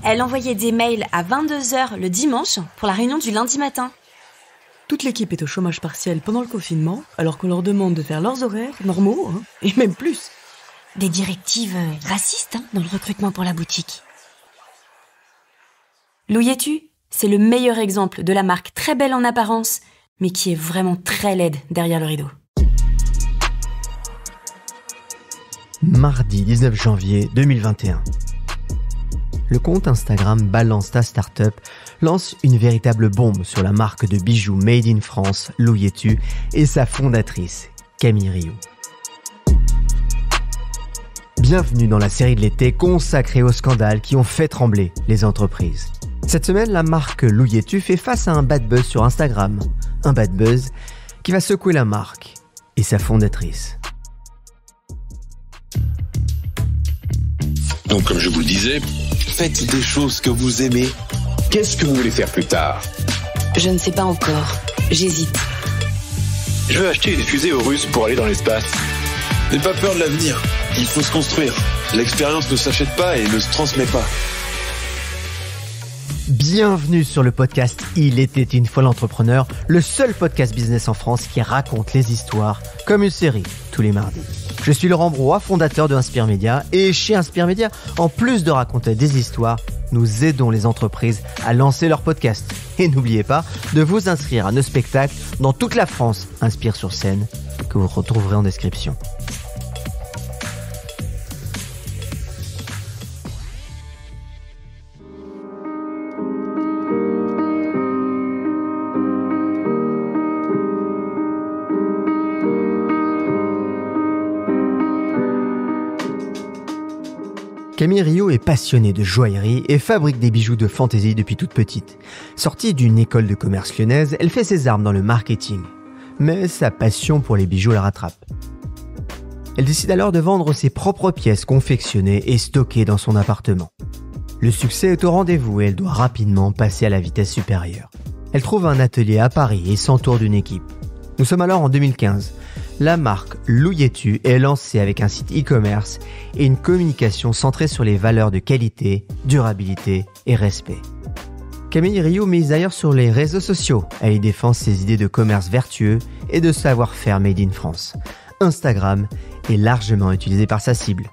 Elle envoyait des mails à 22h le dimanche pour la réunion du lundi matin. Toute l'équipe est au chômage partiel pendant le confinement, alors qu'on leur demande de faire leurs horaires normaux, et même plus. Des directives racistes dans le recrutement pour la boutique. Louis-tu, c'est le meilleur exemple de la marque très belle en apparence, mais qui est vraiment très laide derrière le rideau. Mardi 19 janvier 2021. Le compte Instagram Balance ta Startup lance une véritable bombe sur la marque de bijoux Made in France, Louis-tu, et sa fondatrice, Camille Rioux. Bienvenue dans la série de l'été consacrée aux scandales qui ont fait trembler les entreprises. Cette semaine, la marque Louis-tu fait face à un bad buzz sur Instagram. Un bad buzz qui va secouer la marque et sa fondatrice. Donc, comme je vous le disais, faites des choses que vous aimez. Qu'est-ce que vous voulez faire plus tard? Je ne sais pas encore. J'hésite. Je veux acheter une fusée aux Russes pour aller dans l'espace. N'aie pas peur de l'avenir. Il faut se construire. L'expérience ne s'achète pas et ne se transmet pas. Bienvenue sur le podcast Il était une fois l'entrepreneur, le seul podcast business en France qui raconte les histoires comme une série tous les mardis. Je suis Laurent Broye, fondateur de Inspire Média, et chez Inspire Média, en plus de raconter des histoires, nous aidons les entreprises à lancer leur podcast. Et n'oubliez pas de vous inscrire à nos spectacles dans toute la France, Inspire sur scène, que vous retrouverez en description. Camille Rioux est passionnée de joaillerie et fabrique des bijoux de fantaisie depuis toute petite. Sortie d'une école de commerce lyonnaise, elle fait ses armes dans le marketing. Mais sa passion pour les bijoux la rattrape. Elle décide alors de vendre ses propres pièces confectionnées et stockées dans son appartement. Le succès est au rendez-vous et elle doit rapidement passer à la vitesse supérieure. Elle trouve un atelier à Paris et s'entoure d'une équipe. Nous sommes alors en 2015. La marque Louis-tu est lancée avec un site e-commerce et une communication centrée sur les valeurs de qualité, durabilité et respect. Camille Rioux mise d'ailleurs sur les réseaux sociaux. Elle y défend ses idées de commerce vertueux et de savoir-faire made in France. Instagram est largement utilisé par sa cible.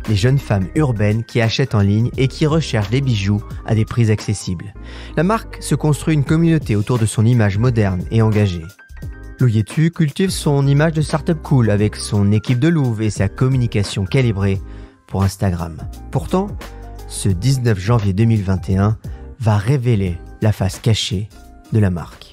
Les jeunes femmes urbaines qui achètent en ligne et qui recherchent des bijoux à des prix accessibles. La marque se construit une communauté autour de son image moderne et engagée. Louis-tu cultive son image de start-up cool avec son équipe de louve et sa communication calibrée pour Instagram. Pourtant, ce 19 janvier 2021 va révéler la face cachée de la marque.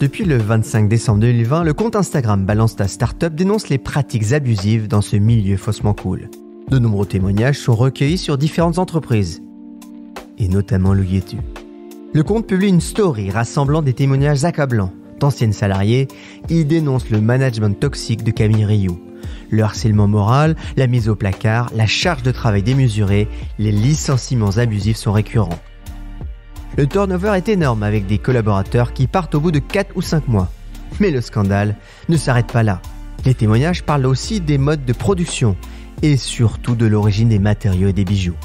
Depuis le 25 décembre 2020, le compte Instagram Balance ta Startup dénonce les pratiques abusives dans ce milieu faussement cool. De nombreux témoignages sont recueillis sur différentes entreprises, et notamment Louis-tu. Le compte publie une story rassemblant des témoignages accablants d'anciennes salariées qui dénoncent le management toxique de Camille Rioux. Le harcèlement moral, la mise au placard, la charge de travail démesurée, les licenciements abusifs sont récurrents. Le turnover est énorme avec des collaborateurs qui partent au bout de 4 ou 5 mois. Mais le scandale ne s'arrête pas là. Les témoignages parlent aussi des modes de production et surtout de l'origine des matériaux et des bijoux.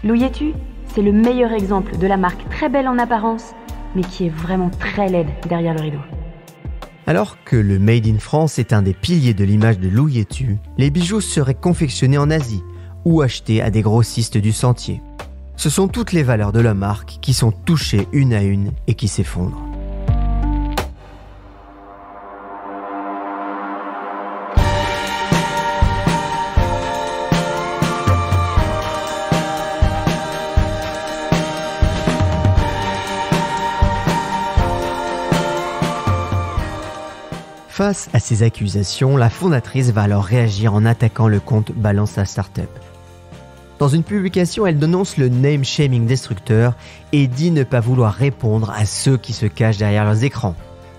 Louis-tu, c'est le meilleur exemple de la marque très belle en apparence, mais qui est vraiment très laide derrière le rideau. Alors que le Made in France est un des piliers de l'image de Louis-tu, les bijoux seraient confectionnés en Asie ou achetés à des grossistes du sentier. Ce sont toutes les valeurs de la marque qui sont touchées une à une et qui s'effondrent. Face à ces accusations, la fondatrice va alors réagir en attaquant le compte Balance ta Startup. Dans une publication, elle dénonce le name shaming destructeur et dit ne pas vouloir répondre à ceux qui se cachent derrière leurs écrans.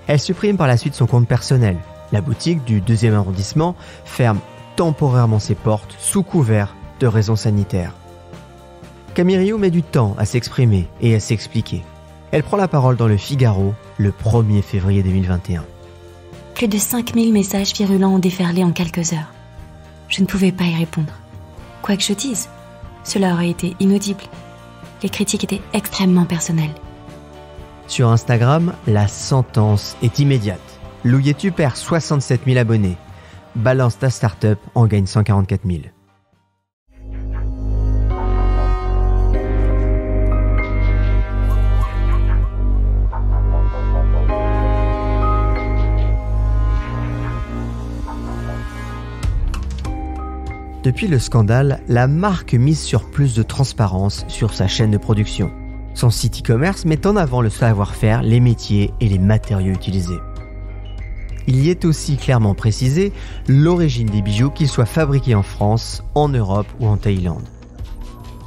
Elle supprime par la suite son compte personnel. La boutique du 2e arrondissement ferme temporairement ses portes sous couvert de raisons sanitaires. Camille Rio met du temps à s'exprimer et à s'expliquer. Elle prend la parole dans le Figaro le 1er février 2021. Plus de 5000 messages virulents ont déferlé en quelques heures. Je ne pouvais pas y répondre. Quoi que je dise, cela aurait été inaudible. Les critiques étaient extrêmement personnelles. Sur Instagram, la sentence est immédiate. Louietu perd 67 000 abonnés. Balance ta startup en gagne 144 000. Depuis le scandale, la marque mise sur plus de transparence sur sa chaîne de production. Son site e-commerce met en avant le savoir-faire, les métiers et les matériaux utilisés. Il y est aussi clairement précisé l'origine des bijoux, qu'ils soient fabriqués en France, en Europe ou en Thaïlande.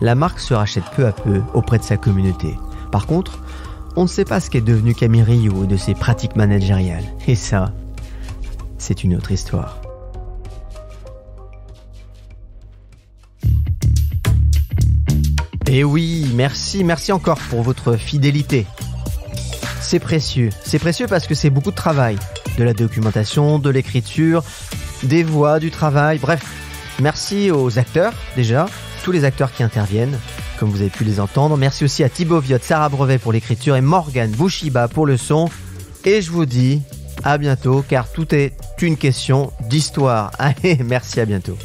La marque se rachète peu à peu auprès de sa communauté. Par contre, on ne sait pas ce qu'est devenu Camille Rio de ses pratiques managériales. Et ça, c'est une autre histoire. Et oui, merci encore pour votre fidélité. C'est précieux parce que c'est beaucoup de travail. De la documentation, de l'écriture, des voix, du travail, bref. Merci aux acteurs, déjà, tous les acteurs qui interviennent, comme vous avez pu les entendre. Merci aussi à Thibaut Viotte, Sarah Brevet pour l'écriture et Morgane Bouchiba pour le son. Et je vous dis à bientôt, car tout est une question d'histoire. Allez, merci, à bientôt.